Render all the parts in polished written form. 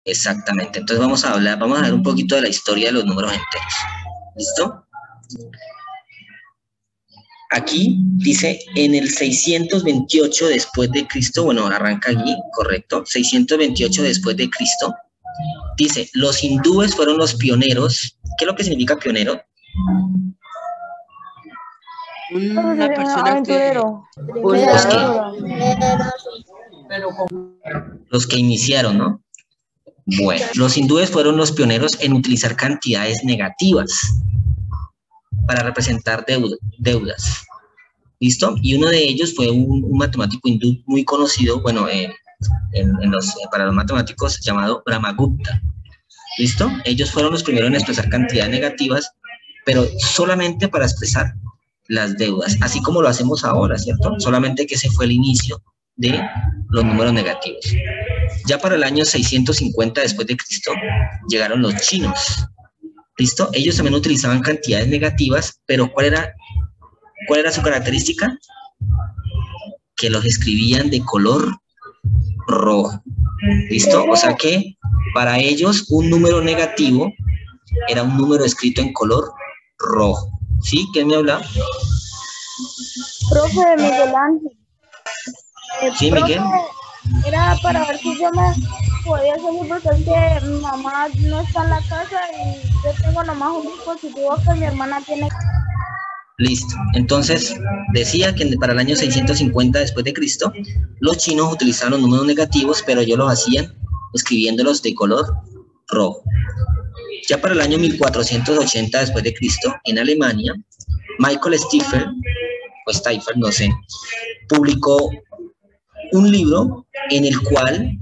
Exactamente. Entonces vamos a ver un poquito de la historia de los números enteros. ¿Listo? Aquí dice en el 628 después de Cristo, bueno, arranca allí, correcto, 628 después de Cristo, dice, los hindúes fueron los pioneros. ¿Qué es lo que significa pionero? Una persona que... Los que iniciaron, ¿no? Bueno, los hindúes fueron los pioneros en utilizar cantidades negativas para representar deudas. ¿Listo? Y uno de ellos fue un matemático hindú muy conocido, bueno, para los matemáticos, llamado Brahmagupta. ¿Listo? Ellos fueron los primeros en expresar cantidades negativas, pero solamente para expresar las deudas, así como lo hacemos ahora, ¿cierto? Solamente que ese fue el inicio de los números negativos. Ya para el año 650 después de Cristo llegaron los chinos. ¿Listo? Ellos también utilizaban cantidades negativas, pero ¿cuál era su característica? Que los escribían de color rojo. ¿Listo? O sea que para ellos un número negativo era un número escrito en color rojo. ¿Sí? ¿Quién me habla? Profe, Miguel Ángel. Sí, Miguel. Era para ver si yo me podía seguir porque es que mi mamá no está en la casa y yo tengo nomás un dispositivo que mi hermana tiene. Listo. Entonces, decía que para el año 650 después de Cristo, los chinos utilizaban los números negativos, pero ellos los hacían escribiéndolos de color rojo. Ya para el año 1480 después de Cristo, en Alemania, Michael Stiffer, o Stiffer, no sé, publicó un libro en el cual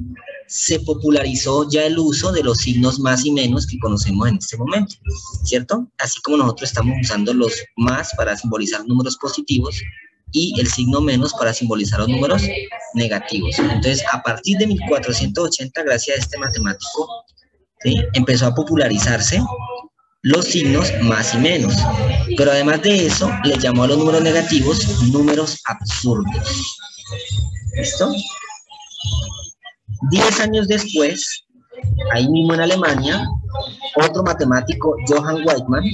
se popularizó ya el uso de los signos más y menos que conocemos en este momento, ¿cierto? Así como nosotros estamos usando los más para simbolizar números positivos y el signo menos para simbolizar los números negativos. Entonces, a partir de 1480, gracias a este matemático, ¿sí?, empezó a popularizarse los signos más y menos. Pero además de eso, le llamó a los números negativos números absurdos. ¿Listo? 10 años después, ahí mismo en Alemania, otro matemático, Johann Weizmann,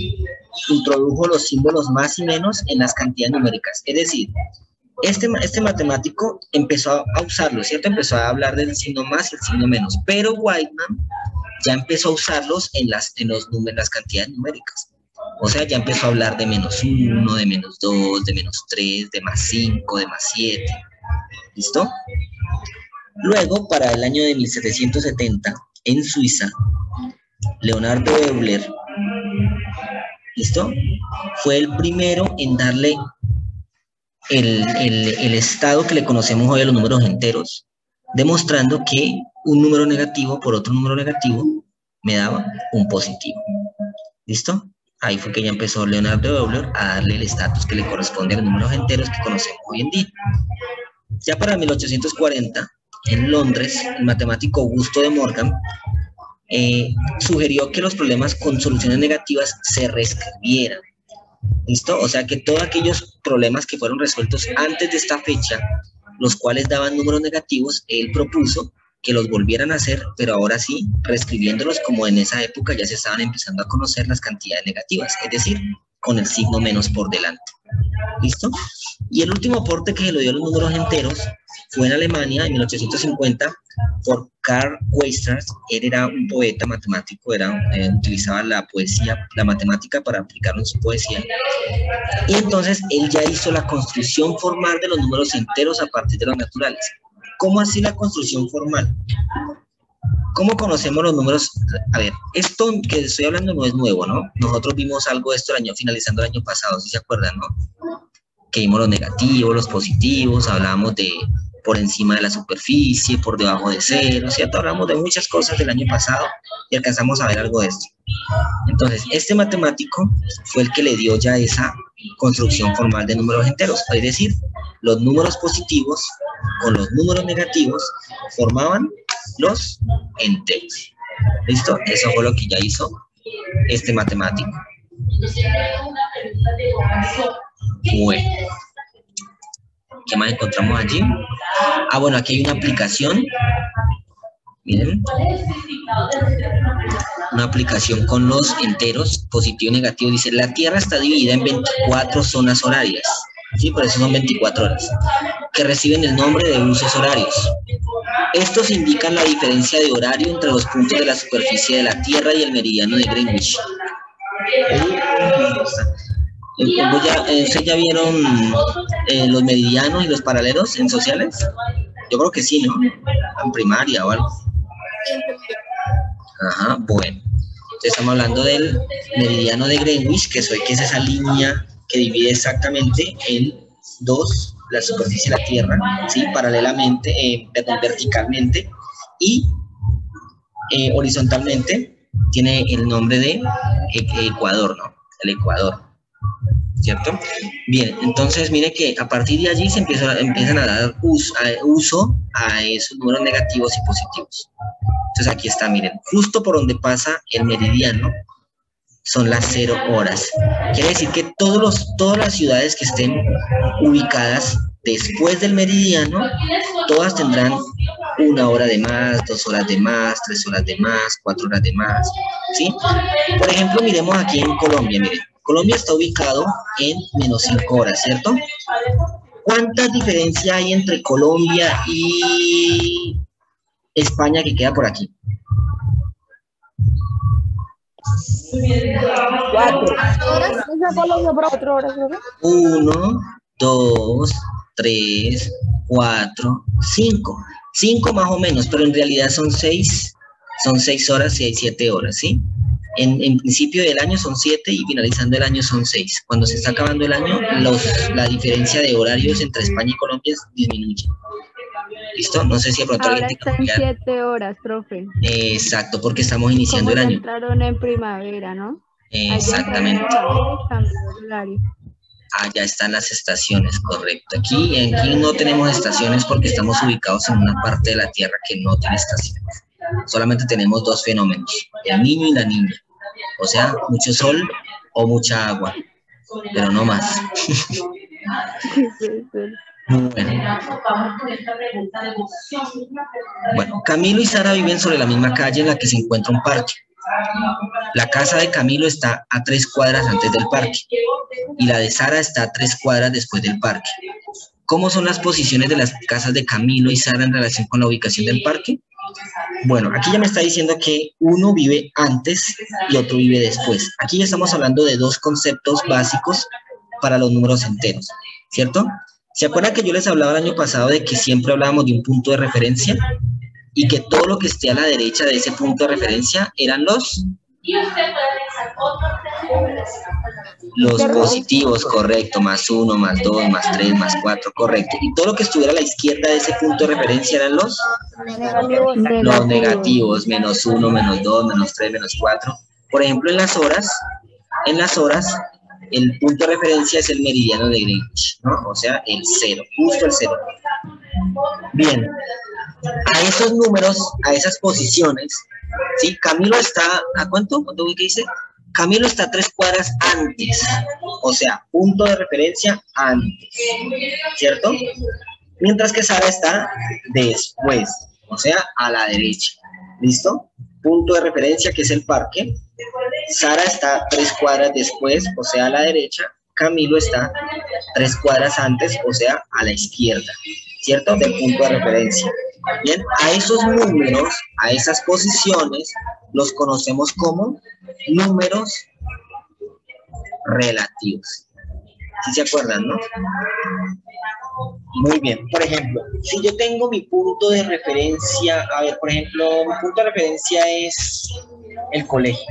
introdujo los símbolos más y menos en las cantidades numéricas. Es decir, este matemático empezó a usarlo, ¿cierto? Empezó a hablar del signo más y el signo menos, pero Weizmann ya empezó a usarlos en las cantidades numéricas. O sea, ya empezó a hablar de -1, de -2, de -3, de +5, de +7. ¿Listo? Luego, para el año de 1770, en Suiza, Leonardo Euler, ¿listo?, fue el primero en darle el estado que le conocemos hoy a los números enteros, demostrando que un número negativo por otro número negativo me daba un positivo. ¿Listo? Ahí fue que ya empezó Leonardo Euler a darle el estatus que le corresponde a los números enteros que conocemos hoy en día. Ya para 1840, en Londres, el matemático Augusto de Morgan sugirió que los problemas con soluciones negativas se reescribieran. ¿Listo? O sea que todos aquellos problemas que fueron resueltos antes de esta fecha, los cuales daban números negativos, él propuso que los volvieran a hacer, pero ahora sí, reescribiéndolos como en esa época ya se estaban empezando a conocer las cantidades negativas, es decir, con el signo menos por delante. ¿Listo? Y el último aporte que se le dio a los números enteros fue en Alemania, en 1850, por Karl Weierstrass. Él era un poeta matemático, utilizaba la poesía, la matemática para aplicarlo en su poesía. Y entonces él ya hizo la construcción formal de los números enteros a partir de los naturales. ¿Cómo así la construcción formal? ¿Cómo conocemos los números? A ver, esto que estoy hablando no es nuevo, ¿no? Nosotros vimos algo de esto finalizando el año pasado, si se acuerdan, ¿no? Que vimos los negativos, los positivos, hablábamos de por encima de la superficie, por debajo de cero, ¿cierto? Hablamos de muchas cosas del año pasado y alcanzamos a ver algo de esto. Entonces, este matemático fue el que le dio ya esa construcción formal de números enteros, es decir, los números positivos con los números negativos formaban los enteros. ¿Listo? Eso fue lo que ya hizo este matemático. Bueno, ¿qué más encontramos allí? Ah, bueno, aquí hay una aplicación Miren, una aplicación con los enteros, positivo y negativo, dice, la Tierra está dividida en 24 zonas horarias, ¿sí? Por eso son 24 horas, que reciben el nombre de usos horarios. Estos indican la diferencia de horario entre los puntos de la superficie de la Tierra y el meridiano de Greenwich. ¿Ustedes ya vieron los meridianos y los paralelos en sociales? Yo creo que sí, ¿no? En primaria o algo. Ajá, bueno. Entonces estamos hablando del meridiano de Greenwich, que es esa línea que divide exactamente en dos la superficie de la Tierra, ¿sí? Paralelamente, verticalmente, y horizontalmente tiene el nombre de Ecuador, ¿no? El Ecuador, ¿cierto? Bien, entonces mire que a partir de allí se empiezan a dar uso a esos números negativos y positivos. Entonces aquí está, miren, justo por donde pasa el meridiano son las 0 horas. Quiere decir que todas las ciudades que estén ubicadas después del meridiano, todas tendrán 1 hora de más, 2 horas de más, 3 horas de más, 4 horas de más, ¿sí? Por ejemplo, miremos aquí en Colombia, miren. Colombia está ubicado en -5 horas, ¿cierto? ¿Cuánta diferencia hay entre Colombia y España, que queda por aquí? 4 horas, ¿no? 1, 2, 3, 4, 5. 5 más o menos, pero en realidad son 6. Son 6 horas y hay 7 horas, ¿sí? En principio del año son 7 y finalizando el año son 6. Cuando se está acabando el año, la diferencia de horarios entre España y Colombia disminuye. ¿Listo? No sé si de pronto Ahora alguien está en 7 horas, profe. Exacto, porque estamos iniciando Como el ya año. entraron en primavera, ¿no? Exactamente. Allá están las estaciones, correcto. Aquí no tenemos estaciones porque estamos ubicados en una parte de la Tierra que no tiene estaciones. Solamente tenemos 2 fenómenos, el niño y la niña. O sea, mucho sol o mucha agua, pero no más. Bueno, Camilo y Sara viven sobre la misma calle en la que se encuentra un parque. La casa de Camilo está a 3 cuadras antes del parque y la de Sara está a 3 cuadras después del parque. ¿Cómo son las posiciones de las casas de Camilo y Sara en relación con la ubicación del parque? Bueno, aquí ya me está diciendo que uno vive antes y otro vive después. Aquí ya estamos hablando de 2 conceptos básicos para los números enteros, ¿cierto? ¿Se acuerdan que yo les hablaba el año pasado de que siempre hablábamos de un punto de referencia? Y que todo lo que esté a la derecha de ese punto de referencia eran los positivos, correcto, más 1, más 2, más 3, más 4, correcto. Y todo lo que estuviera a la izquierda de ese punto de referencia eran los negativos, menos 1, menos 2, menos 3, menos 4. Por ejemplo, en las horas, el punto de referencia es el meridiano de Greenwich, ¿no? O sea, el 0, justo el 0. Bien, a esos números, a esas posiciones, ¿sí? Camilo está, ¿a cuánto? ¿Cuánto que dice? Camilo está 3 cuadras antes, o sea, punto de referencia antes, ¿cierto? Mientras que Sara está después, o sea, a la derecha, ¿listo? Punto de referencia que es el parque. Sara está 3 cuadras después, o sea, a la derecha. Camilo está 3 cuadras antes, o sea, a la izquierda, ¿cierto? Del punto de referencia. Bien, a esos números, a esas posiciones, los conocemos como números relativos. ¿Sí se acuerdan, no? Muy bien. Por ejemplo, si yo tengo mi punto de referencia, a ver, por ejemplo, mi punto de referencia es el colegio.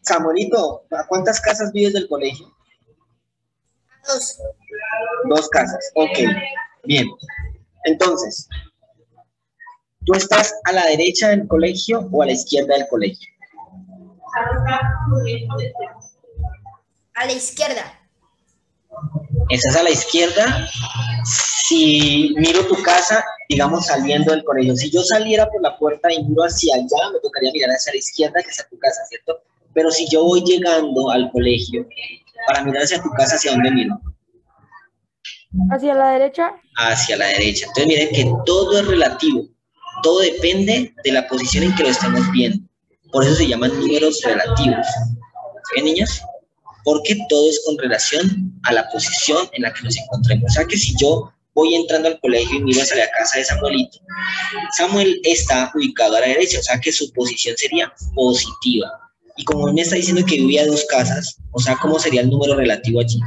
Samuelito, ¿a cuántas casas vives del colegio? 2. 2 casas, ok. Bien. Entonces, ¿tú estás a la derecha del colegio o a la izquierda del colegio? A la izquierda. ¿Estás a la izquierda? Si miro tu casa, digamos, saliendo del colegio. Si yo saliera por la puerta y miro hacia allá, me tocaría mirar hacia la izquierda, que sea tu casa, ¿cierto? Pero si yo voy llegando al colegio, para mirar hacia tu casa, ¿hacia dónde miro? ¿Hacia la derecha? Hacia la derecha. Entonces miren que todo es relativo. Todo depende de la posición en que lo estamos viendo. Por eso se llaman números relativos. ¿Sí, niños? Porque todo es con relación a la posición en la que nos encontremos. O sea que si yo voy entrando al colegio y miro hacia la casa de Samuelito, Samuel está ubicado a la derecha, o sea que su posición sería positiva. Y como él me está diciendo que vivía a 2 casas, o sea, ¿cómo sería el número relativo allí?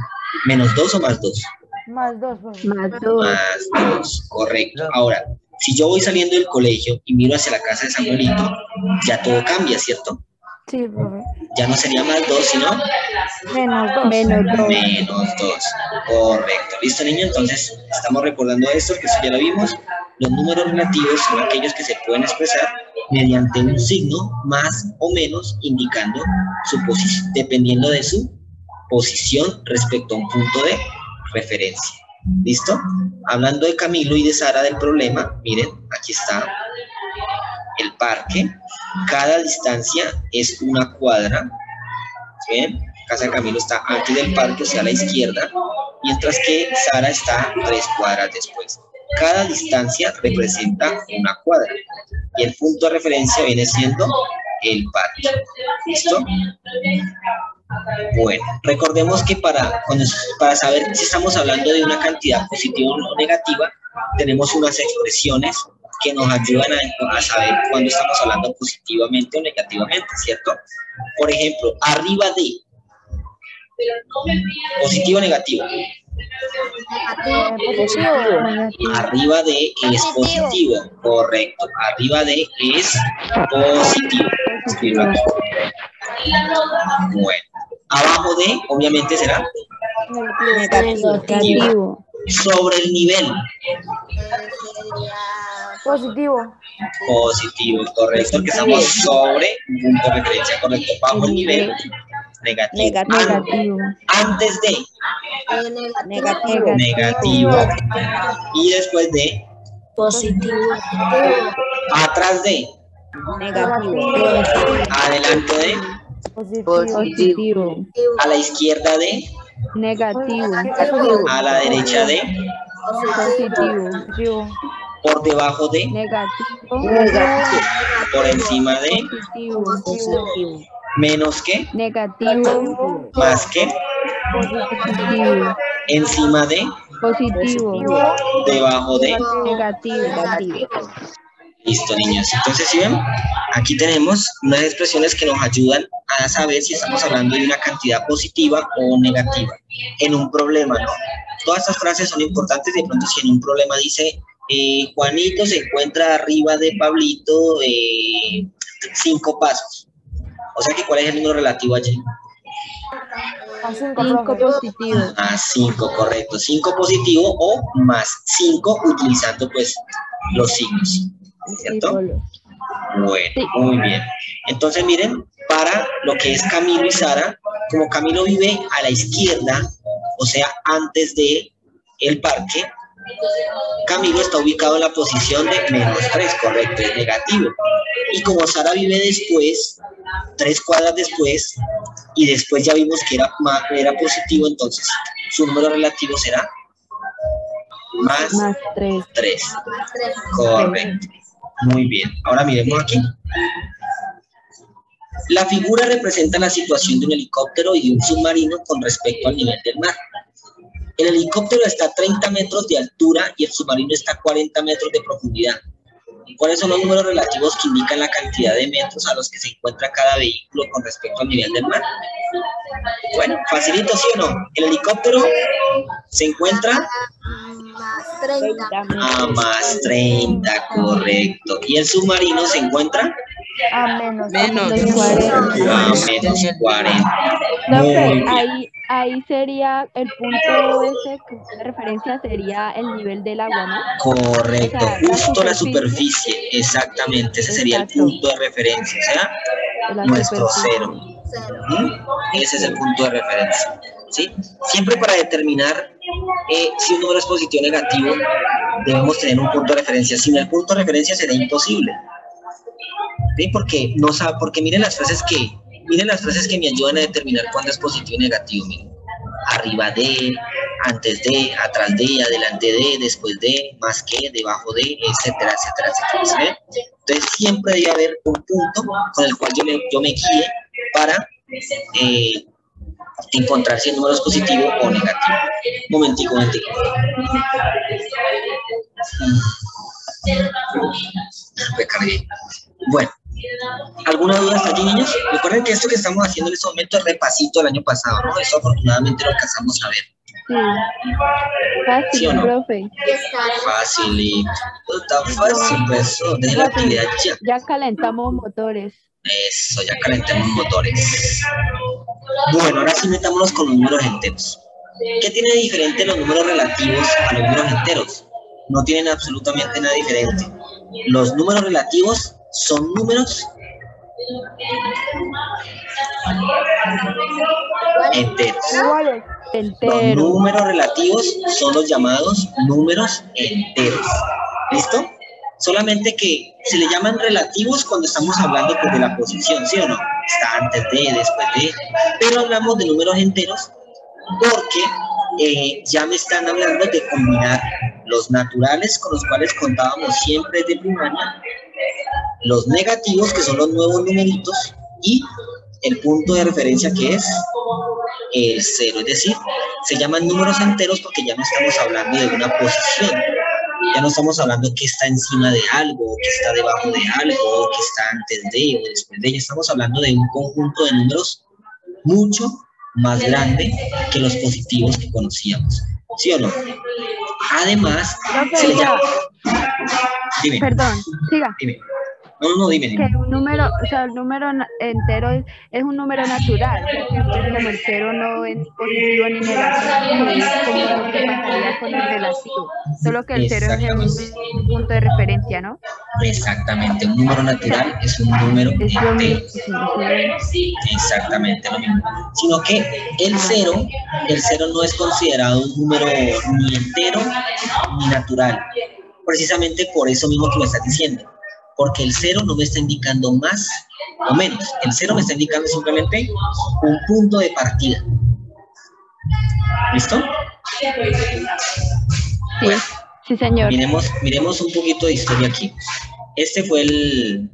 ¿Menos 2 o más 2? Más 2, profe. Más 2. Más 2, correcto. Ahora, si yo voy saliendo del colegio y miro hacia la casa de Samuelito, ya todo cambia, ¿cierto? Sí, profe. Ya no sería más 2, sino Menos 2. Menos 2. menos 2. Correcto. ¿Listo, niño? Entonces, estamos recordando esto, que eso ya lo vimos. Los números relativos son aquellos que se pueden expresar mediante un signo más o menos indicando su posición, dependiendo de su posición respecto a un punto de referencia. ¿Listo? Hablando de Camilo y de Sara del problema, miren, aquí está el parque. Cada distancia es una cuadra. ¿Ven? Casa de Camilo está antes del parque, o sea, a la izquierda, mientras que Sara está 3 cuadras después. Cada distancia representa una cuadra y el punto de referencia viene siendo el parque. ¿Listo? Bueno, recordemos que para saber si estamos hablando de una cantidad positiva o negativa, tenemos unas expresiones que nos ayudan a saber cuándo estamos hablando positivamente o negativamente, ¿cierto? Por ejemplo, arriba de. ¿Positivo o negativo? Positivo. Arriba de es positivo, correcto. Arriba de es positivo. Escribo aquí. Bueno, abajo de, obviamente será Negativo. sobre el nivel. Positivo. Positivo, correcto, que estamos sobre un punto de referencia, correcto. Bajo el nivel, negativo. Negativo. Antes de, Negativo. negativo. Y después de, Positivo. atrás de, Negativo. adelante de, Positivo. a la izquierda de, Negativo. a la derecha de, Positivo. por debajo de, Negativo. por encima de, Positivo. menos que, Negativo. más que, Positivo. encima de, Positivo. debajo de. Negativo. Listo, niños. Entonces, ¿sí ven? Aquí tenemos unas expresiones que nos ayudan a saber si estamos hablando de una cantidad positiva o negativa. En un problema, ¿no? Todas estas frases son importantes. De pronto, si en un problema dice, Juanito se encuentra arriba de Pablito 5 pasos. O sea, que ¿cuál es el número relativo allí? A 5, 5 positivo. A 5, correcto. 5 positivo o más 5 utilizando, pues, los signos. ¿Cierto? Bueno, muy bien. Entonces, miren, para lo que es Camilo y Sara, como Camilo vive a la izquierda, o sea, antes de el parque, Camilo está ubicado en la posición de menos 3, correcto, es negativo. Y como Sara vive después, 3 cuadras después, y después ya vimos que era positivo, entonces su número relativo será más 3. Correcto. Muy bien. Ahora miremos aquí. La figura representa la situación de un helicóptero y de un submarino con respecto al nivel del mar. El helicóptero está a 30 metros de altura y el submarino está a 40 metros de profundidad. ¿Cuáles son los números relativos que indican la cantidad de metros a los que se encuentra cada vehículo con respecto al nivel del mar? Bueno, facilito, ¿sí o no? El helicóptero se encuentra Más 30. a más 30, correcto. ¿Y el submarino se encuentra? A menos. Menos 40. A menos 40. Muy bien. Ahí sería el punto ese de referencia, sería el nivel del agua, ¿no? Correcto, O sea, la justo la superficie. superficie, exactamente, ese sería el Exacto. punto de referencia, o sea, La nuestro superficie. cero. Ese es el punto de referencia, ¿sí? Siempre para determinar si un número es positivo o negativo, debemos tener un punto de referencia. Sin el punto de referencia será imposible, ¿sí? Porque miren las frases que me ayudan a determinar cuándo es positivo y negativo. Miren. Arriba de, antes de, atrás de, adelante de, después de, más que, debajo de, etcétera, etcétera, etcétera. ¿Sí ven? Entonces siempre debe haber un punto con el cual yo me guíe para encontrar si el número es positivo o negativo. Momentico. Recargué. Bueno, ¿alguna duda hasta aquí, niños? Recuerden que esto que estamos haciendo en este momento es repasito del año pasado, ¿no? Eso afortunadamente lo alcanzamos a ver. Sí. Fácil, ¿Sí o no? profe. Fácilito. Tan fácil, pues eso. Deje la actividad ya. Ya calentamos motores. Eso, ya calentamos motores. Bueno, ahora sí metámonos con los números enteros. ¿Qué tiene de diferente los números relativos a los números enteros? No tienen absolutamente nada diferente. Los números relativos son números enteros. Los Entero. números relativos son los llamados números enteros. ¿Listo? Solamente que se le llaman relativos cuando estamos hablando pues, de la posición, ¿sí o no? Está antes de, después de. Pero hablamos de números enteros porque ya me están hablando de combinar los naturales con los cuales contábamos siempre desde primaria, los negativos, que son los nuevos numeritos, y el punto de referencia que es el 0. Es decir, se llaman números enteros porque ya no estamos hablando de una posición. Ya no estamos hablando que está encima de algo, que está debajo de algo, que está antes de o después de. Ya estamos hablando de un conjunto de números mucho más grande que los positivos que conocíamos. ¿Sí o no? Además, se le llama... Dime. Perdón, siga. Dime. No, dime. Que un número, o sea, el número entero es un número natural, ya que pues, como el cero no es positivo ni negativo, es como lo que pasaría con el relativo, solo que el cero es un punto de referencia, ¿no? Exactamente, un número natural es un número Es lo entero. mismo. Exactamente lo mismo. Sino que el cero no es considerado un número ni entero ni natural. Precisamente por eso mismo que me estás diciendo. Porque el 0 no me está indicando más o menos. El 0 me está indicando simplemente un punto de partida. ¿Listo? Bueno, Sí, señor. miremos un poquito de historia aquí. Este fue el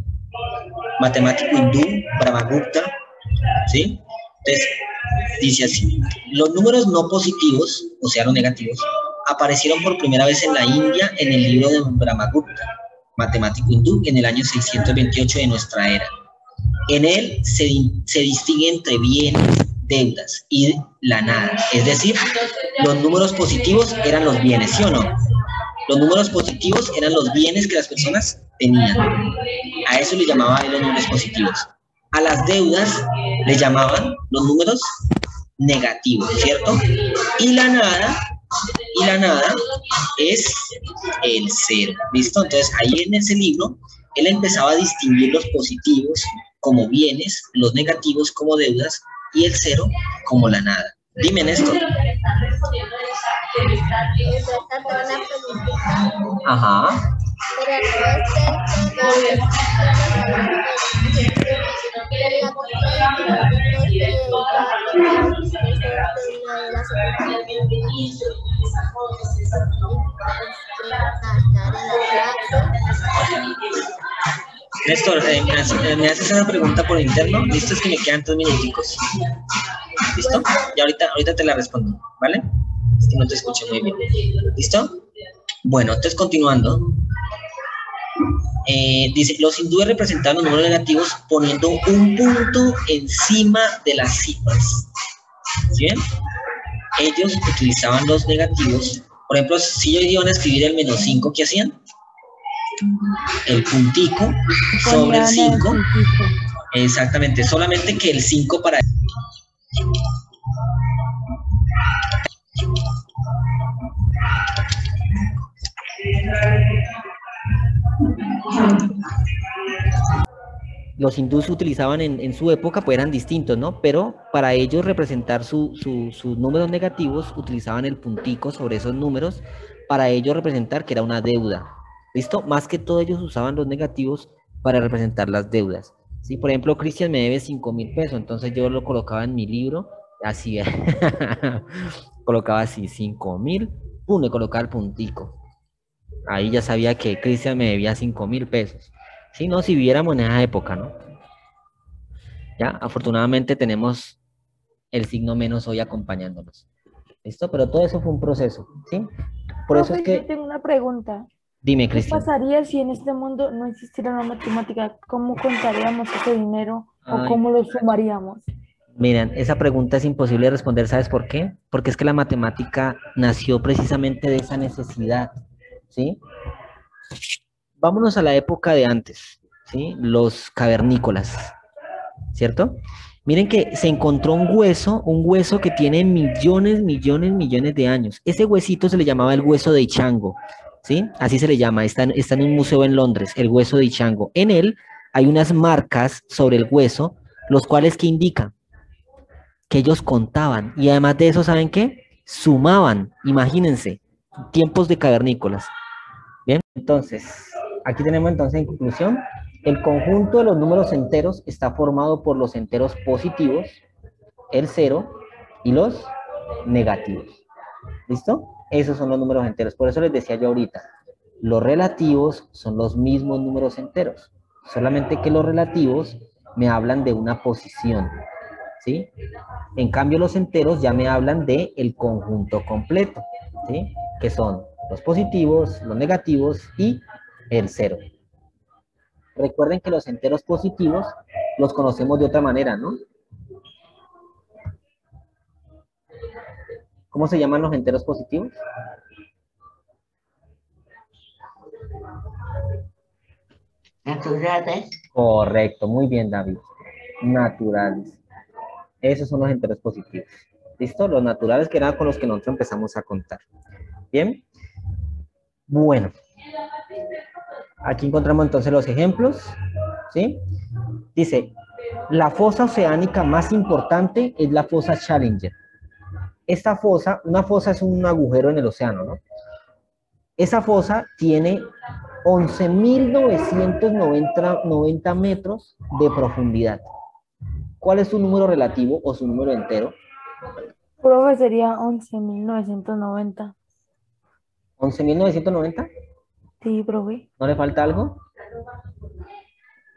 matemático hindú Brahmagupta, ¿sí? Entonces, dice así: los números no positivos, o sea, los negativos, aparecieron por primera vez en la India en el libro de Brahmagupta, matemático hindú, en el año 628 de nuestra era. En él se distingue entre bienes, deudas y la nada. Es decir, los números positivos eran los bienes, ¿sí o no? Los números positivos eran los bienes que las personas tenían. A eso le llamaban los números positivos. A las deudas le llamaban los números negativos, ¿cierto? Y la nada es el 0, ¿listo? Entonces ahí en ese libro él empezaba a distinguir los positivos como bienes, los negativos como deudas y el 0 como la nada. Dime, Néstor. Ajá. Néstor, me haces una pregunta por interno. Listo, es que me quedan 3 minuticos. ¿Listo? Y ahorita te la respondo, ¿vale? Es que no te escuché muy bien. ¿Listo? Bueno, entonces continuando. Dice, los hindúes representaban los números negativos poniendo un punto encima de las cifras. ¿Sí ven? Ellos utilizaban los negativos. Por ejemplo, si ellos iban a escribir el -5, ¿qué hacían? El puntico sobre el 5. Exactamente, solamente que el 5 para... Los hindúes utilizaban en su época, pues eran distintos, ¿no? Pero para ellos representar sus números negativos, utilizaban el puntico sobre esos números, para ellos representar que era una deuda. ¿Listo? Más que todo ellos usaban los negativos para representar las deudas. ¿Sí? Por ejemplo, Cristian me debe 5.000 pesos, entonces yo lo colocaba en mi libro, así. Colocaba así 5.000, pum, le colocaba el puntico. Ahí ya sabía que Cristian me debía 5.000 pesos. Si no, si viviéramos en esa época, ¿no? Ya, afortunadamente tenemos el signo menos hoy acompañándonos. ¿Listo? Pero todo eso fue un proceso, ¿sí? Por eso es Profe, yo que, tengo una pregunta. dime, ¿Qué Cristian. pasaría si en este mundo no existiera la matemática? ¿Cómo contaríamos ese dinero o Ay, cómo lo sumaríamos? miren, esa pregunta es imposible de responder, ¿sabes por qué? Porque es que la matemática nació precisamente de esa necesidad, ¿sí? Vámonos a la época de antes, ¿sí? Los cavernícolas, ¿cierto? Miren que se encontró un hueso que tiene millones, millones, millones de años. Ese huesito se le llamaba el hueso de Ichango, ¿sí? Así se le llama, está en un museo en Londres, el hueso de Ichango. En él hay unas marcas sobre el hueso, los cuales que indican que ellos contaban. Y además de eso, ¿saben qué? Sumaban, imagínense, tiempos de cavernícolas. Bien, entonces, aquí tenemos entonces en conclusión, el conjunto de los números enteros está formado por los enteros positivos, el cero y los negativos. ¿Listo? Esos son los números enteros. Por eso les decía yo ahorita, los relativos son los mismos números enteros, solamente que los relativos me hablan de una posición, ¿sí? En cambio, los enteros ya me hablan de el conjunto completo, ¿sí? Que son los positivos, los negativos y el cero. Recuerden que los enteros positivos los conocemos de otra manera, ¿no? ¿Cómo se llaman los enteros positivos? Naturales. Correcto, muy bien, David. Naturales. Esos son los enteros positivos. ¿Listo? Los naturales que eran con los que nosotros empezamos a contar. Bien. Bueno. Aquí encontramos entonces los ejemplos. ¿Sí? Dice, la fosa oceánica más importante es la fosa Challenger. Esta fosa, una fosa es un agujero en el océano, ¿no? Esa fosa tiene 11.990 metros de profundidad. ¿Cuál es su número relativo o su número entero? Profe, sería 11.990. 11.990. Sí, profe. ¿No le falta algo?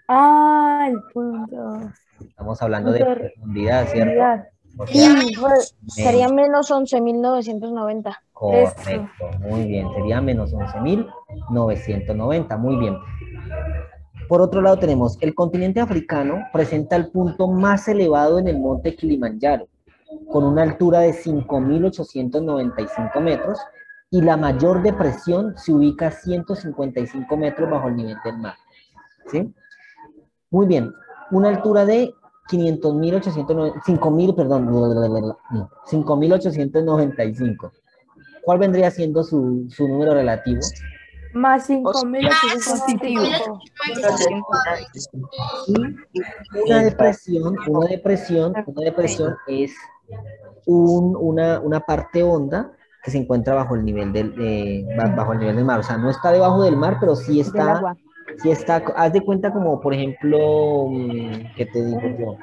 Ah, el punto. Estamos hablando de Punto de profundidad, ¿cierto? profundidad. O sea, Sí, pues, sería menos 11.990. correcto, muy bien. Sería menos 11.990, muy bien. Por otro lado tenemos, el continente africano presenta el punto más elevado en el monte Kilimanjaro, con una altura de 5.895 metros, y la mayor depresión se ubica a 155 metros bajo el nivel del mar. ¿Sí? Muy bien, una altura de 5.895. ¿Cuál vendría siendo su número relativo? Más 5.895. Una depresión es una parte honda que se encuentra bajo el nivel bajo el nivel del mar. O sea, no está debajo del mar, pero Del agua. sí está, haz de cuenta como, por ejemplo, ¿qué te digo yo?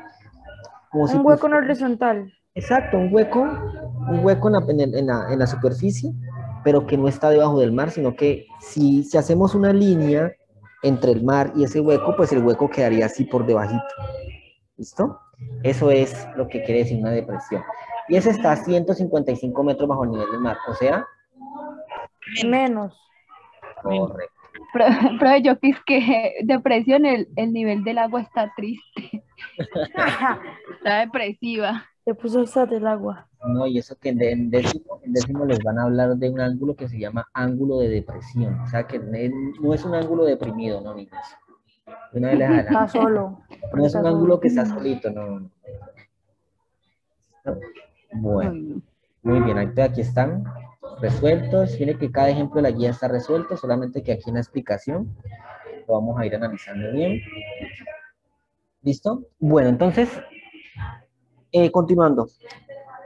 Como si Un hueco en horizontal. exacto, un hueco en la superficie, pero que no está debajo del mar, sino que si hacemos una línea entre el mar y ese hueco, pues el hueco quedaría así por debajito. ¿Listo? Eso es lo que quiere decir una depresión. Y ese está a 155 metros bajo el nivel del mar, o sea, Menos. correcto. Profe, yo que es que depresión, el nivel del agua está triste, está depresiva. Se puso esa del agua. No, y eso que en décimo les van a hablar de un ángulo que se llama ángulo de depresión. O sea, que no es un ángulo deprimido, no, niños. Una vez les Está adelanto. solo. No es Está un ángulo solo. que está solito, no. No. Bueno, Uy, muy bien, aquí están resueltos. Mire que cada ejemplo de la guía está resuelto, solamente que aquí en la explicación lo vamos a ir analizando bien. ¿Listo? Bueno, entonces, continuando.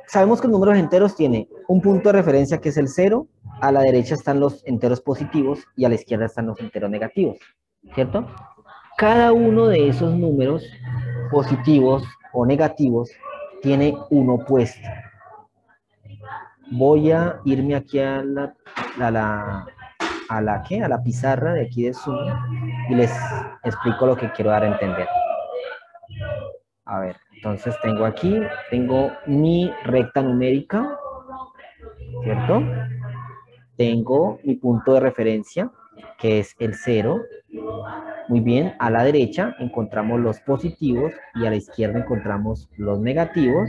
Sabemos que los números enteros tienen un punto de referencia que es el 0, a la derecha están los enteros positivos y a la izquierda están los enteros negativos, ¿cierto? Cada uno de esos números positivos o negativos tiene un opuesto. Voy a irme aquí a la pizarra de aquí de Zoom y les explico lo que quiero dar a entender. A ver, entonces tengo mi recta numérica, ¿cierto? Tengo mi punto de referencia, que es el 0. Muy bien, a la derecha encontramos los positivos y a la izquierda encontramos los negativos.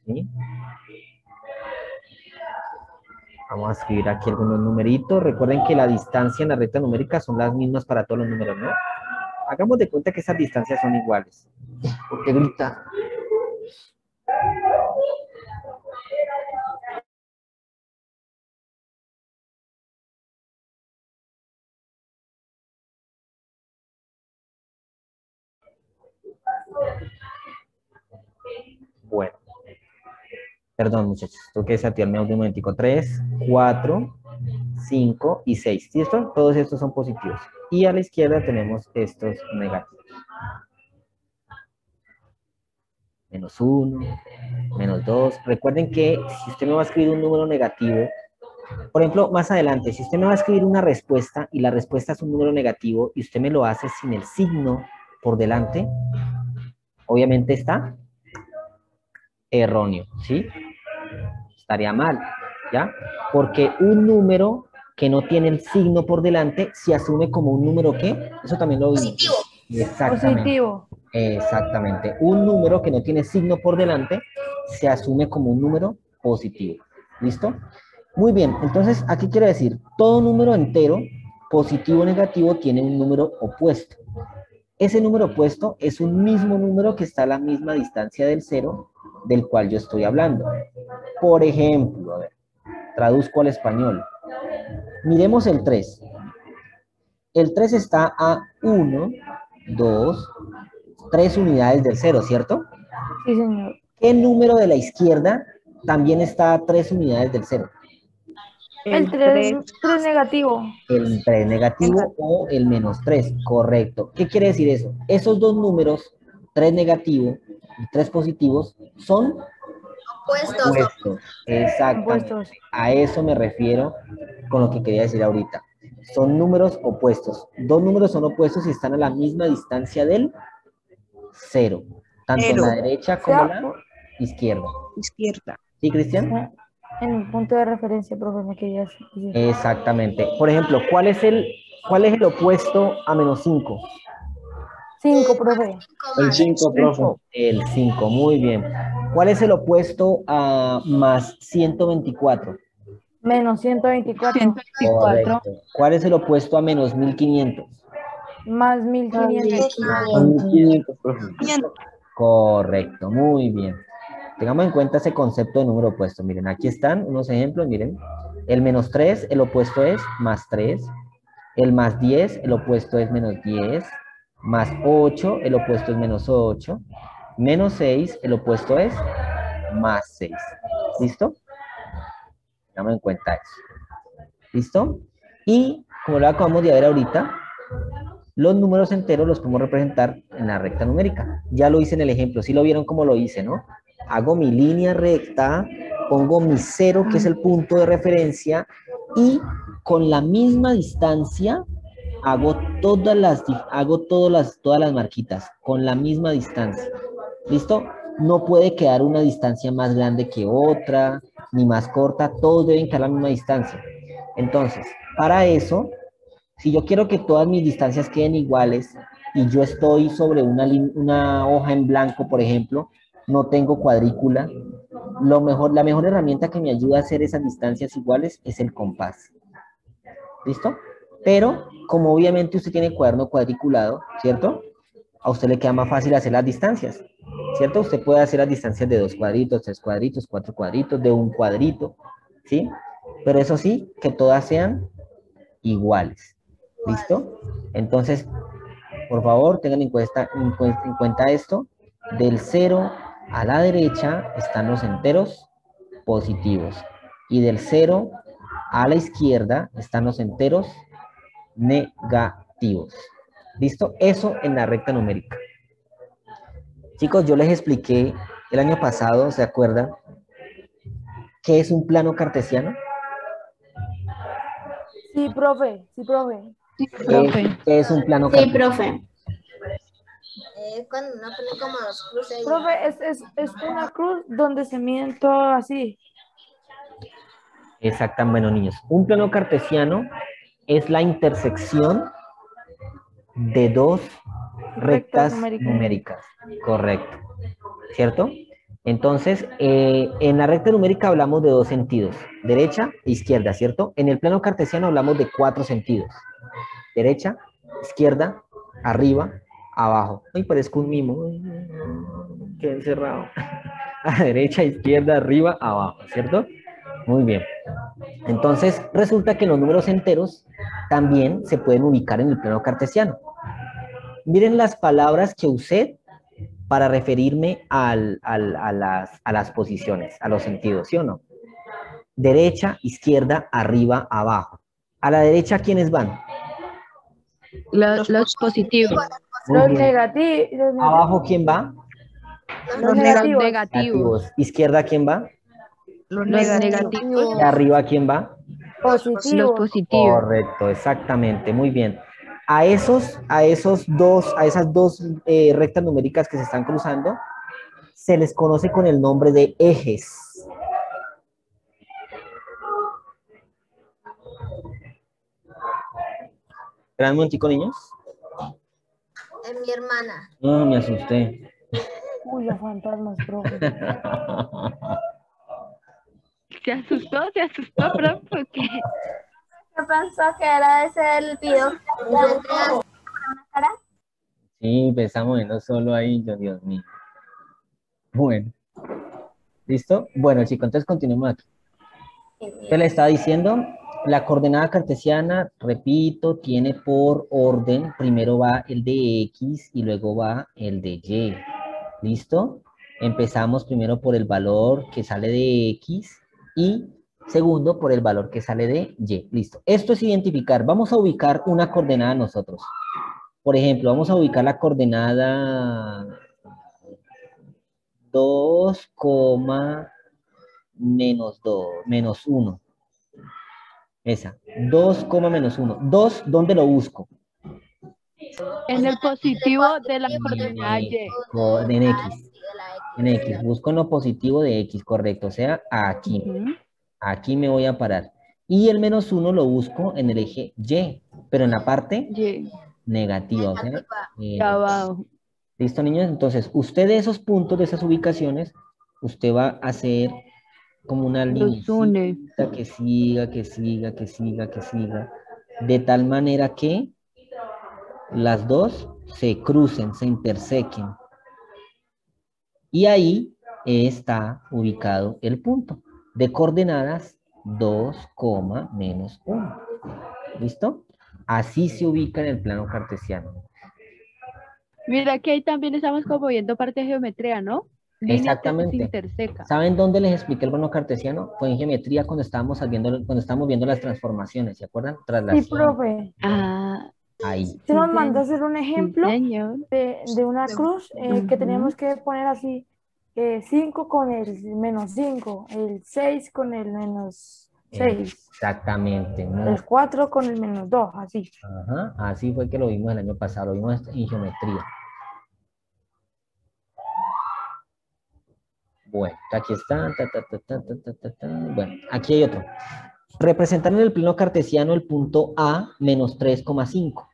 ¿Sí? Vamos a escribir aquí algunos numeritos. Recuerden que la distancia en la recta numérica son las mismas para todos los números, ¿no? Hagamos de cuenta que esas distancias son iguales. ¿Por qué grita? Bueno. Perdón, muchachos. Tengo que desactivar mi audio un momentico. 3, 4, 5 y 6. ¿Cierto? Todos estos son positivos. Y a la izquierda tenemos estos negativos. Menos 1, menos 2. Recuerden que si usted me va a escribir un número negativo, por ejemplo, más adelante, si usted me va a escribir una respuesta y la respuesta es un número negativo y usted me lo hace sin el signo por delante, obviamente está erróneo, ¿sí? Estaría mal, ¿ya? Porque un número que no tiene el signo por delante se asume como un número ¿qué? Eso también lo vimos. Positivo. Exactamente. Positivo. Exactamente. Un número que no tiene signo por delante se asume como un número positivo. ¿Listo? Muy bien. Entonces, aquí quiere decir, todo número entero, positivo o negativo, tiene un número opuesto. Ese número opuesto es un mismo número que está a la misma distancia del 0 del cual yo estoy hablando. Por ejemplo, a ver, traduzco al español. Miremos el 3. El 3 está a 1, 2, 3 unidades del 0, ¿cierto? Sí, señor. ¿Qué número de la izquierda también está a 3 unidades del 0? El 3 negativo. El 3 negativo o el menos 3, correcto. ¿Qué quiere decir eso? Esos dos números, 3 negativo y 3 positivos, son opuestos. Exactamente. Opuestos. A eso me refiero con lo que quería decir ahorita. Son números opuestos. Dos números son opuestos y están a la misma distancia del 0. Tanto en la derecha como en la izquierda. ¿Sí, Cristian? En un punto de referencia, profe, me quería decir. Exactamente. Por ejemplo, ¿cuál es el opuesto a menos 5? 5, profe. El 5, profe. El 5, muy bien. ¿Cuál es el opuesto a más 124? Menos 124. Correcto. ¿Cuál es el opuesto a menos 1500? Más 1500. 500, profe. Correcto, muy bien. Tengamos en cuenta ese concepto de número opuesto. Miren, aquí están unos ejemplos, miren. El menos 3, el opuesto es más 3. El más 10, el opuesto es menos 10. Más 8, el opuesto es menos 8. Menos 6, el opuesto es más 6. ¿Listo? Tengamos en cuenta eso. ¿Listo? Y como lo acabamos de ver ahorita, los números enteros los podemos representar en la recta numérica. Ya lo hice en el ejemplo, sí lo vieron cómo lo hice, ¿no? Hago mi línea recta, pongo mi 0, que es el punto de referencia, y con la misma distancia hago todas las marquitas, con la misma distancia. ¿Listo? No puede quedar una distancia más grande que otra, ni más corta, todos deben quedar a la misma distancia. Entonces, para eso, si yo quiero que todas mis distancias queden iguales y yo estoy sobre una hoja en blanco, por ejemplo, no tengo cuadrícula, la mejor herramienta que me ayuda a hacer esas distancias iguales es el compás. ¿Listo? Pero, como obviamente usted tiene cuaderno cuadriculado, ¿cierto? A usted le queda más fácil hacer las distancias, ¿cierto? Usted puede hacer las distancias de 2 cuadritos, 3 cuadritos, 4 cuadritos, de un cuadrito, ¿sí? Pero eso sí, que todas sean iguales. ¿Listo? Entonces, por favor, tengan en cuenta esto. Del 0 a la derecha están los enteros positivos. Y del 0 a la izquierda están los enteros negativos. ¿Listo? Eso en la recta numérica. Chicos, yo les expliqué el año pasado, ¿se acuerdan? qué es un plano cartesiano? Sí, profe, sí, profe. Sí, profe. ¿Qué es un plano Sí, cartesiano? profe. Cuando uno pone como dos cruces ahí. Profe, es una cruz donde se miden todo así. Exactamente, bueno, niños. Un plano cartesiano es la intersección de dos rectas numéricas. Correcto. ¿Cierto? Entonces, en la recta numérica hablamos de dos sentidos, derecha e izquierda, ¿cierto? En el plano cartesiano hablamos de 4 sentidos. Derecha, izquierda, arriba, abajo. Ay, parezco un mimo. Qué encerrado. A derecha, izquierda, arriba, abajo, ¿cierto? Muy bien. Entonces, resulta que los números enteros también se pueden ubicar en el plano cartesiano. Miren las palabras que usé para referirme a las posiciones, a los sentidos, ¿sí o no? Derecha, izquierda, arriba, abajo. A la derecha, ¿quiénes van? Los positivos. Muy Los bien. negativos. Abajo, ¿quién va? Los Los negativos. negativos. Izquierda, ¿quién va? Los negativos. Y arriba, ¿quién va? Los Positivos. positivos. Correcto, exactamente, muy bien. A esas dos rectas numéricas que se están cruzando, se les conoce con el nombre de ejes. Espera un momentico, niños. Es mi hermana. No, me asusté. Uy, los fantasmas, profe. Se asustó, profe, porque ¿Qué pensó que era ese el video que hacía una cara? Sí, pensamos en no solo ahí, Dios mío. Bueno, ¿listo? Bueno, chicos, entonces continuemos aquí. ¿Qué le estaba diciendo? La coordenada cartesiana, repito, tiene por orden, primero va el de X y luego va el de Y. ¿Listo? Empezamos primero por el valor que sale de X y segundo por el valor que sale de Y. Listo. Esto es identificar. Vamos a ubicar una coordenada nosotros. Por ejemplo, vamos a ubicar la coordenada 2, menos 1. Esa, 2, menos 1. 2, ¿dónde lo busco? en el positivo de la coordenada Y. En X. En X. Busco en lo positivo de X, correcto. O sea, aquí. Ujú. Aquí me voy a parar. Y el menos 1 lo busco en el eje Y, pero en la parte Y. negativa. O sea, Y abajo. ¿listo, niños? Entonces, usted de esos puntos, de esas ubicaciones, usted va a hacer como una Los une. línea que siga, que siga, que siga, que siga, de tal manera que las dos se crucen, se intersequen. Y ahí está ubicado el punto de coordenadas 2, menos 1. ¿Listo? Así se ubica en el plano cartesiano. Mira que ahí también estamos como viendo parte de geometría, ¿no? Líneas que se Exactamente. intersecan. ¿Saben dónde les expliqué el plano cartesiano? Fue en geometría cuando estábamos viendo las transformaciones, ¿se acuerdan? Sí, Traslación. profe. Ah, Ahí. Se nos sí, mandó a hacer un ejemplo señor. de una cruz que teníamos que poner así 5 con el menos 5, el 6 con el menos 6, Exactamente. ¿No? el 4 con el menos 2, así. Ajá, así fue que lo vimos el año pasado, lo vimos en geometría. Bueno, aquí está. Bueno, aquí hay otro. Representar en el plano cartesiano el punto A menos 3,5.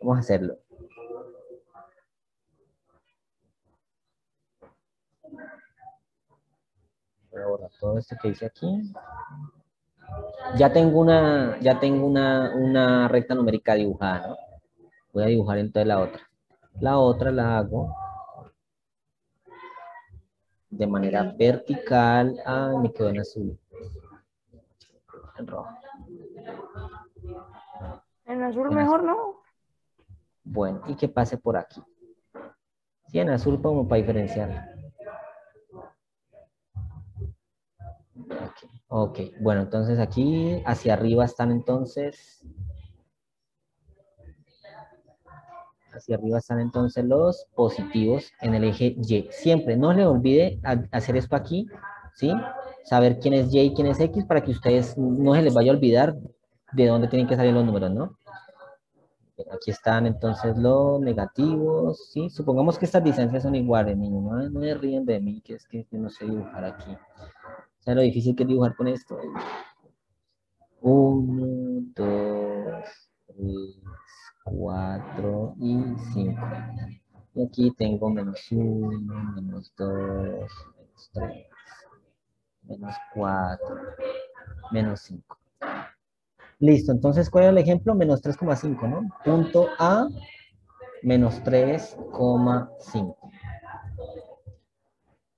Vamos a hacerlo. Voy a borrar todo esto que dice aquí. Ya tengo una recta numérica dibujada, ¿no? Voy a dibujar entonces la otra. La otra la hago de manera vertical. Ah, me quedó en azul. En rojo. En azul mejor, ¿no? Bueno, y que pase por aquí. Sí, en azul como para diferenciar. Ok, bueno, entonces aquí hacia arriba están entonces. Hacia arriba están entonces los positivos en el eje Y. Siempre, no le olvide hacer esto aquí, ¿sí? saber quién es Y y quién es X para que ustedes no se les vaya a olvidar de dónde tienen que salir los números, ¿no? Aquí están entonces los negativos, ¿sí? Supongamos que estas distancias son iguales, niños, no me ríen de mí, que es que no sé dibujar aquí. ¿Saben lo difícil que es dibujar con esto? 1, 2, 3, 4 y 5. Y aquí tengo -1, -2, -3, -4, -5. Listo, entonces, ¿cuál es el ejemplo? -3,5, ¿no? Punto A, -3,5.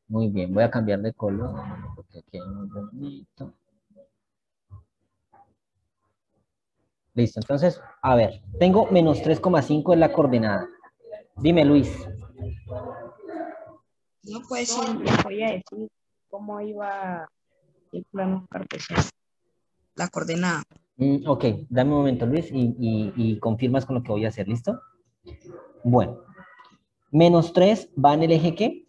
Muy bien, voy a cambiar de color, porque aquí hay muy bonito. Listo, entonces, a ver, tengo -3,5 en la coordenada. Dime, Luis. No, pues sí, les voy a decir cómo iba el plano cartesiano. La coordenada. Ok, dame un momento, Luis, y confirmas con lo que voy a hacer, ¿listo? Bueno, -3 va en el eje, ¿qué?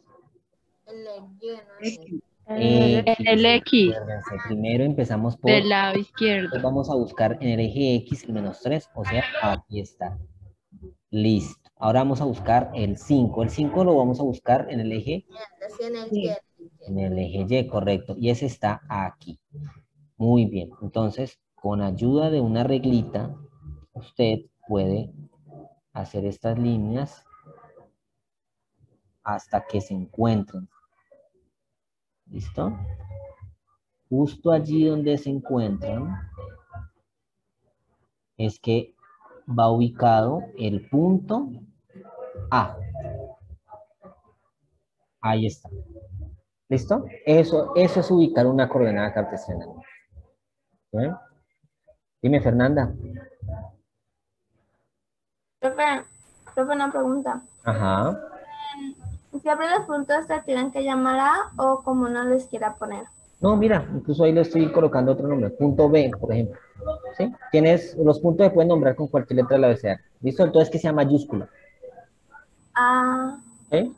El X Acuérdense, primero empezamos por... del lado izquierdo. Vamos a buscar en el eje X el -3, o sea, aquí está. Listo. Ahora vamos a buscar el 5. El 5 lo vamos a buscar en el eje... En el eje Y, correcto. Y ese está aquí. Muy bien. Entonces, con ayuda de una reglita, usted puede hacer estas líneas hasta que se encuentren. ¿Listo? Justo allí donde se encuentran es que va ubicado el punto A. Ahí está. ¿Listo? Eso es ubicar una coordenada cartesiana. ¿Sí? Dime, Fernanda. Profe, una pregunta. Ajá. ¿Siempre los puntos se tienen que llamar A o como uno les quiera poner? No, mira, incluso ahí le estoy colocando otro nombre. Punto B, por ejemplo. ¿Sí? Los puntos se pueden nombrar con cualquier letra del abecedario. ¿Listo? Entonces que sea mayúscula. Ah, ¿Sí?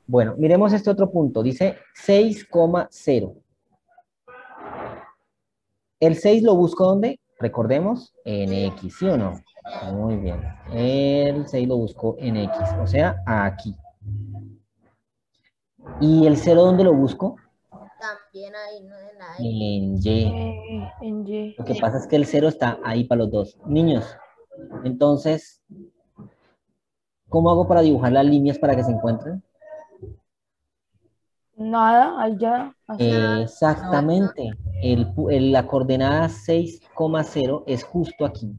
Bueno, miremos este otro punto. Dice 6,0. El 6 lo busco ¿dónde? Recordemos, en X, ¿sí o no? Muy bien. El 6 lo busco en X, o sea, aquí. ¿Y el 0 dónde lo busco? también ahí, ¿no? En la En Y. En Y. Lo que pasa es que el 0 está ahí para los dos. Niños, entonces, ¿cómo hago para dibujar las líneas para que se encuentren? Nada, allá. Así. Exactamente. La coordenada 6,0 es justo aquí.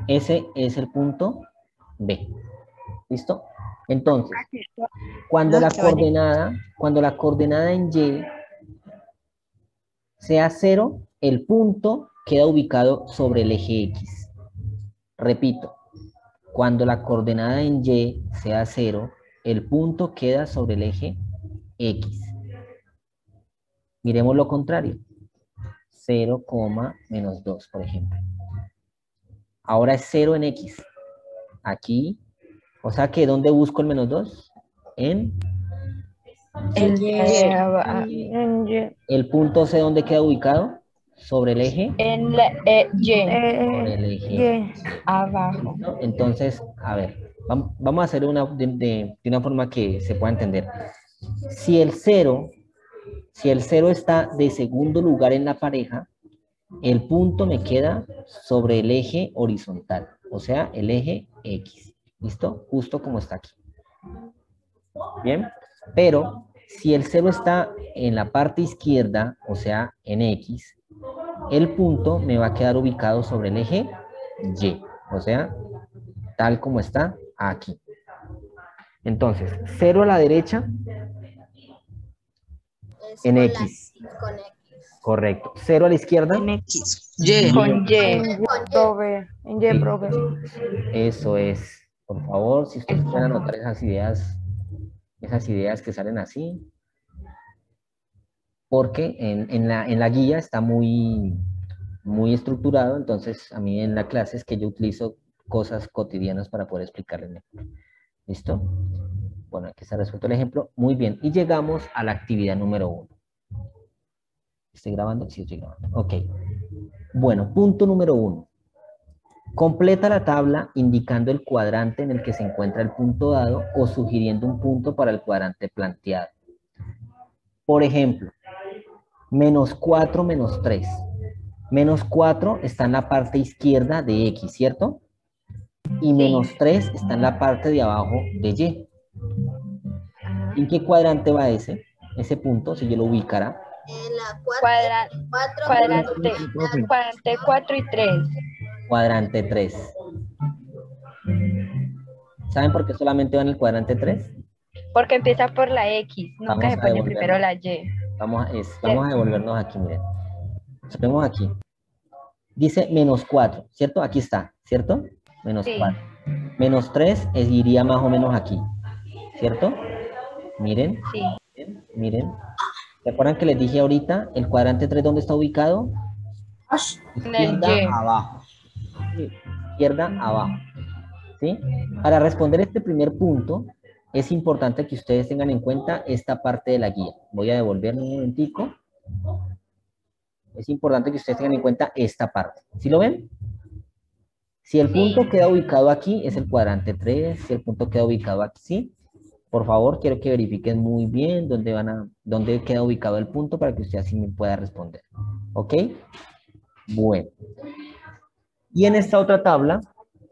Ese es el punto B. ¿Listo? Entonces, cuando la coordenada en Y sea 0, el punto queda ubicado sobre el eje X. Repito, cuando la coordenada en Y sea 0, el punto queda sobre el eje X. Miremos lo contrario. 0, -2, por ejemplo. Ahora es 0 en X. Aquí, o sea que ¿dónde busco el -2? En En el punto C, ¿dónde queda ubicado? Sobre el eje. En la Y. Sobre el eje. Abajo. ¿Listo? Entonces, a ver, vamos a hacer de una forma que se pueda entender. Si el 0 está de segundo lugar en la pareja, el punto me queda sobre el eje horizontal, o sea, el eje X. ¿Listo? Justo como está aquí. Bien, pero si el 0 está en la parte izquierda, o sea, en X, el punto me va a quedar ubicado sobre el eje Y, o sea, tal como está aquí. Entonces, 0 a la derecha en X. con X. Correcto. 0 a la izquierda. En X. Y. Con Y. Profe. En Y, profe. Eso es. Por favor, si ustedes pueden anotar esas ideas que salen así. Porque en la guía está muy estructurado, entonces a mí en la clase es que yo utilizo cosas cotidianas para poder explicarles mejor. ¿Listo? Bueno, aquí está resuelto el ejemplo. Muy bien. Y llegamos a la actividad número 1. ¿Estoy grabando? Sí, estoy grabando. Ok. Bueno, punto número 1. Completa la tabla indicando el cuadrante en el que se encuentra el punto dado o sugiriendo un punto para el cuadrante planteado. Por ejemplo, -4, -3. -4 está en la parte izquierda de X, ¿cierto? Y -3 está en la parte de abajo de Y. ¿En qué cuadrante va ese punto? Si yo lo ubicara. En la Cuadrante 4 y 3. Cuadrante 3. ¿Saben por qué solamente va en el cuadrante 3? Porque empieza por la X, nunca Vamos se a pone devolvernos. primero la Y. Vamos a devolvernos aquí, miren. Vemos aquí. Dice -4, ¿cierto? Aquí está, ¿cierto? -4. Sí. -3 iría más o menos aquí, ¿cierto? Miren, Sí. miren. ¿Se acuerdan que les dije ahorita el cuadrante 3 dónde está ubicado? En el Izquierda Y. abajo. Sí, izquierda abajo. ¿Sí? Para responder este primer punto, es importante que ustedes tengan en cuenta esta parte de la guía. Voy a devolverme un momentico. Es importante que ustedes tengan en cuenta esta parte. ¿Sí lo ven? Si el punto queda ubicado aquí, es el cuadrante 3. Si el punto queda ubicado aquí, ¿sí? Por favor, quiero que verifiquen muy bien dónde queda ubicado el punto para que usted así me pueda responder. ¿Ok? Bueno. Y en esta otra tabla,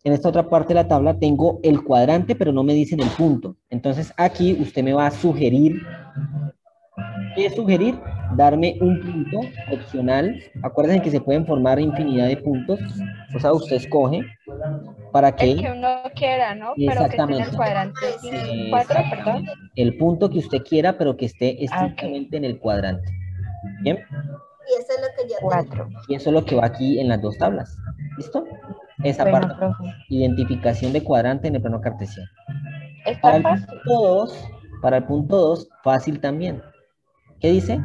en esta otra parte de la tabla, tengo el cuadrante, pero no me dicen el punto. Entonces, aquí usted me va a sugerir. ¿Qué es sugerir? Darme un punto opcional. Acuérdense que se pueden formar infinidad de puntos. O sea, usted escoge para que... El que uno quiera, ¿no? Pero que esté en Exactamente. el cuadrante 4, perdón. Exactamente. El punto que usted quiera, pero que esté estrictamente en el cuadrante. ¿Bien? Y eso es lo que yo tengo. 4. Y eso es lo que va aquí en las dos tablas. ¿Listo? Esa Bueno, parte. profe. Identificación de cuadrante en el plano cartesiano. Está fácil. Para el punto 2, fácil también. ¿Qué dice?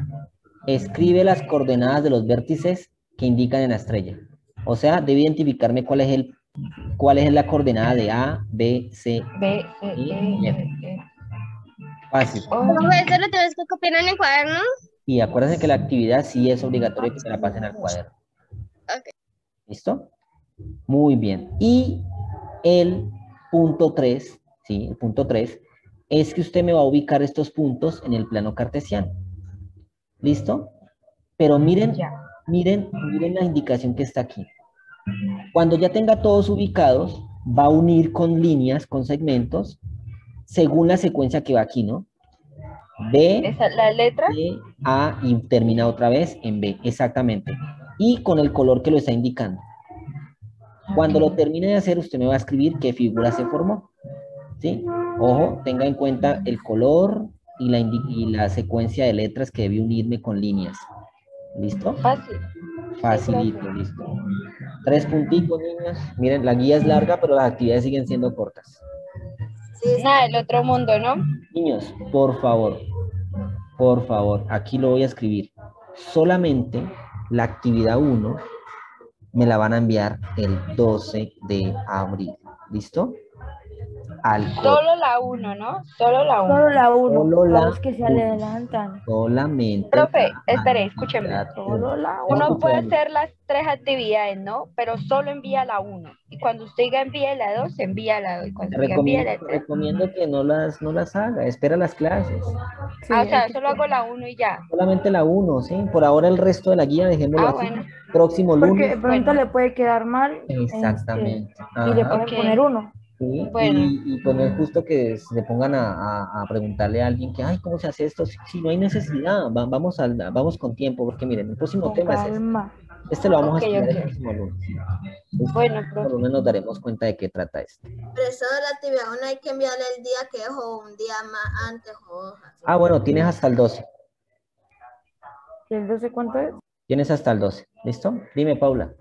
Escribe las coordenadas de los vértices que indican en la estrella. O sea, debe identificarme cuál es la coordenada de A, B, C, B, C, y F. E. Fácil. ¿Eso lo tienes que copiar en el cuaderno? Y acuérdense que la actividad sí es obligatoria que se la pasen al cuaderno. Ok. ¿Listo? Muy bien. Y el punto 3, ¿sí? El punto 3 es que usted me va a ubicar estos puntos en el plano cartesiano. ¿Listo? Pero miren la indicación que está aquí. Cuando ya tenga todos ubicados, va a unir con líneas, con segmentos, según la secuencia que va aquí, ¿no? B, ¿Esa es la letra? C, A y termina otra vez en B, exactamente. Y con el color que lo está indicando. Cuando lo termine de hacer, usted me va a escribir qué figura se formó. ¿Sí? Ojo, tenga en cuenta el color y la secuencia de letras que debe unirme con líneas. ¿Listo? Fácil. Facilito, listo. 3 punticos, niños. Miren, la guía es larga, pero las actividades siguen siendo cortas. Nada, el otro mundo, ¿no? Niños, por favor, aquí lo voy a escribir. Solamente la actividad 1 me la van a enviar el 12 de abril. ¿Listo? Solo la 1, ¿no? Solo la 1. Solo la 1. Solo la Los que se uno. adelantan. Solamente. Profe, espere, escúcheme. Solo la Uno puede 1. hacer las 3 actividades, ¿no? Pero solo envía la 1. Y cuando usted diga envíe la 2, envía la 2. Y cuando diga envíe la 3. Recomiendo que no las haga. Espera las clases. Sí, O sea, solo hago la 1 y ya. Solamente la 1, ¿sí? Por ahora el resto de la guía dejémoslo así. Bueno. Próximo porque lunes. de pronto le puede quedar mal. Exactamente. Y le Ajá. pueden poner 1. Sí, Bueno. y pues no es justo que se pongan a preguntarle a alguien que, ay, ¿cómo se hace esto? Si no hay necesidad, vamos con tiempo, porque miren, el próximo Con tema es calma. este lo vamos Ok, a estudiar el ok. próximo lunes. Entonces, Bueno, el próximo profe. lunes nos daremos cuenta de qué trata esto. Pero eso de la actividad 1 hay que enviarle el día que es o un día más antes o así. Ah, bueno, tienes hasta el 12. ¿Y el 12 cuánto es? Tienes hasta el 12. ¿Listo? Dime, Paula.